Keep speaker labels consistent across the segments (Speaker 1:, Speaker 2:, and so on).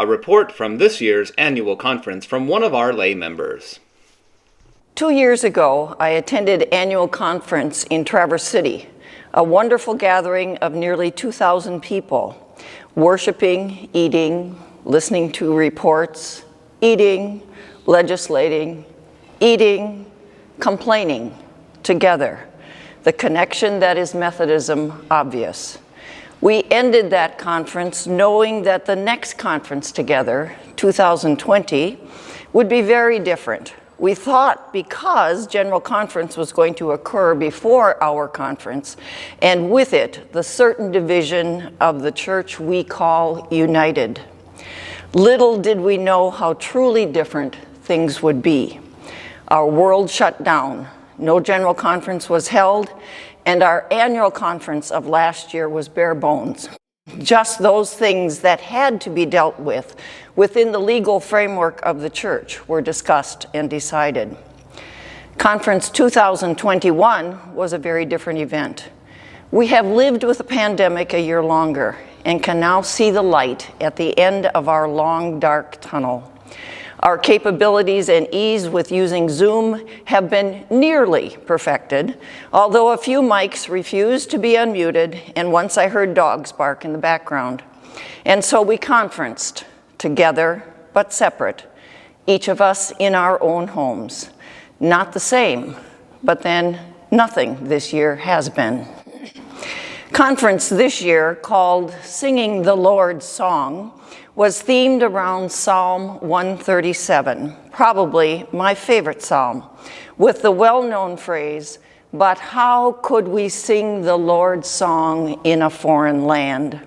Speaker 1: A report from this year's annual conference from one of our lay members.
Speaker 2: 2 years ago, I attended annual conference in Traverse City, a wonderful gathering of nearly 2,000 people, worshiping, eating, listening to reports, eating, legislating, eating, complaining together. The connection that is Methodism obvious. We ended that conference knowing that the next conference together, 2020, would be very different. We thought because General Conference was going to occur before our conference, and with it, the certain division of the church we call United. Little did we know how truly different things would be. Our world shut down, no General Conference was held, and our annual conference of last year was bare bones. Just those things that had to be dealt with within the legal framework of the church were discussed and decided. Conference 2021 was a very different event. We have lived with the pandemic a year longer and can now see the light at the end of our long, dark tunnel. Our capabilities and ease with using Zoom have been nearly perfected, although a few mics refused to be unmuted, and once I heard dogs bark in the background. And so we conferenced, together but separate, each of us in our own homes. Not the same, but then nothing this year has been. Conference this year, called Singing the Lord's Song, was themed around Psalm 137, probably my favorite psalm, with the well-known phrase, "But how could we sing the Lord's song in a foreign land?"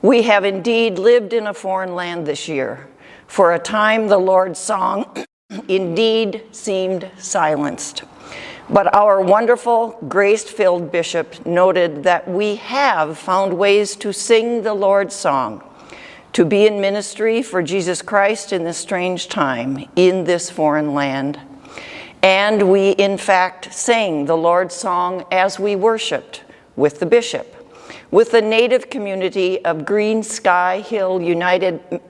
Speaker 2: We have indeed lived in a foreign land this year. For a time, the Lord's song indeed seemed silenced. But our wonderful, grace-filled bishop noted that we have found ways to sing the Lord's song, to be in ministry for Jesus Christ in this strange time, in this foreign land. And we, in fact, sang the Lord's song as we worshiped with the bishop, with the native community of Green Sky Hill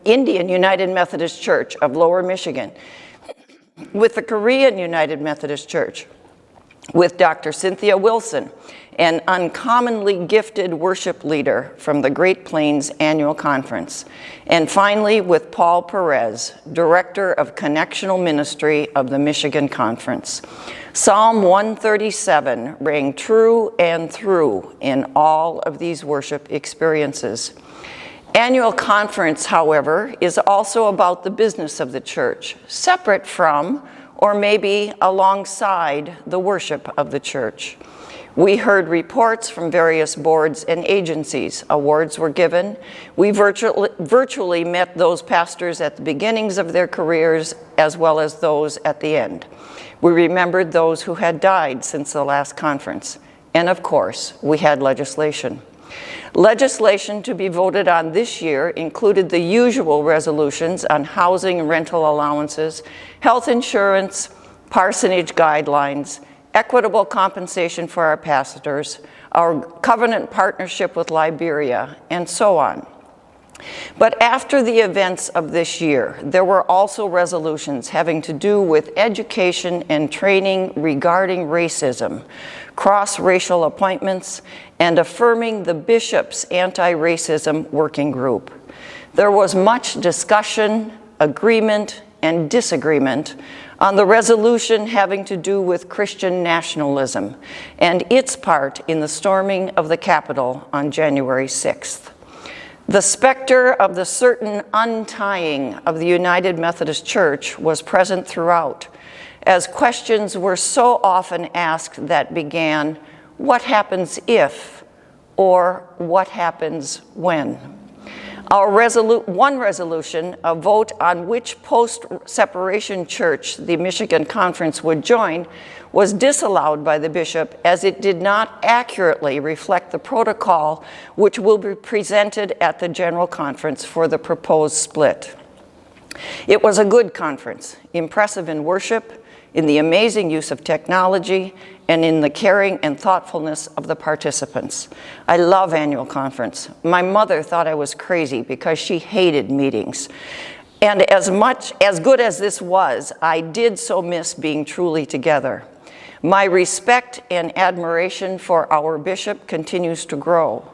Speaker 2: Indian United Methodist Church of Lower Michigan, with the Korean United Methodist Church, with Dr. Cynthia Wilson, an uncommonly gifted worship leader from the Great Plains Annual Conference, and finally with Paul Perez, Director of Connectional Ministry of the Michigan Conference. Psalm 137 rang true and through in all of these worship experiences. Annual Conference, however, is also about the business of the church, separate from, or maybe alongside, the worship of the church. We heard reports from various boards and agencies. Awards were given. We virtually met those pastors at the beginnings of their careers as well as those at the end. We remembered those who had died since the last conference. And of course, we had legislation. Legislation to be voted on this year included the usual resolutions on housing and rental allowances, health insurance, parsonage guidelines, equitable compensation for our pastors, our covenant partnership with Liberia, and so on. But after the events of this year, there were also resolutions having to do with education and training regarding racism, cross-racial appointments, and affirming the bishop's anti-racism working group. There was much discussion, agreement, and disagreement on the resolution having to do with Christian nationalism and its part in the storming of the Capitol on January 6th. The specter of the certain untying of the United Methodist Church was present throughout, as questions were so often asked that began, "What happens if?" or "What happens when?" Our one resolution, a vote on which post-separation church the Michigan Conference would join, was disallowed by the bishop as it did not accurately reflect the protocol which will be presented at the General Conference for the proposed split. It was a good conference, impressive in worship, in the amazing use of technology, and in the caring and thoughtfulness of the participants. I love annual conference. My mother thought I was crazy because she hated meetings. And as good as this was, I did so miss being truly together. My respect and admiration for our bishop continues to grow.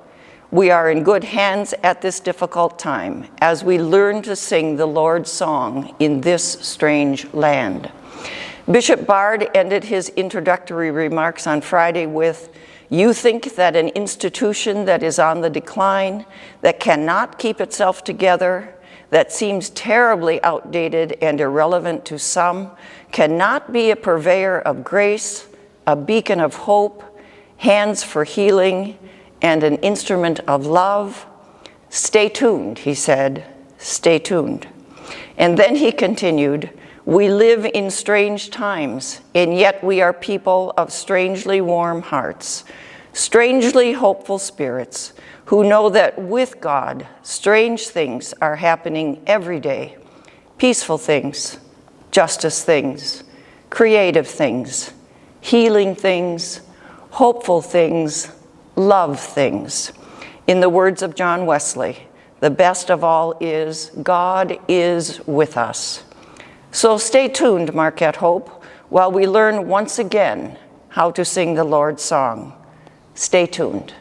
Speaker 2: We are in good hands at this difficult time as we learn to sing the Lord's song in this strange land. Bishop Bard ended his introductory remarks on Friday with, "You think that an institution that is on the decline, that cannot keep itself together, that seems terribly outdated and irrelevant to some, cannot be a purveyor of grace, a beacon of hope, hands for healing, and an instrument of love? Stay tuned," he said, "stay tuned." And then he continued, "We live in strange times, and yet we are people of strangely warm hearts, strangely hopeful spirits, who know that with God, strange things are happening every day. Peaceful things, justice things, creative things, healing things, hopeful things, love things. In the words of John Wesley, the best of all is, God is with us." So stay tuned, Marquette Hope, while we learn once again how to sing the Lord's song. Stay tuned.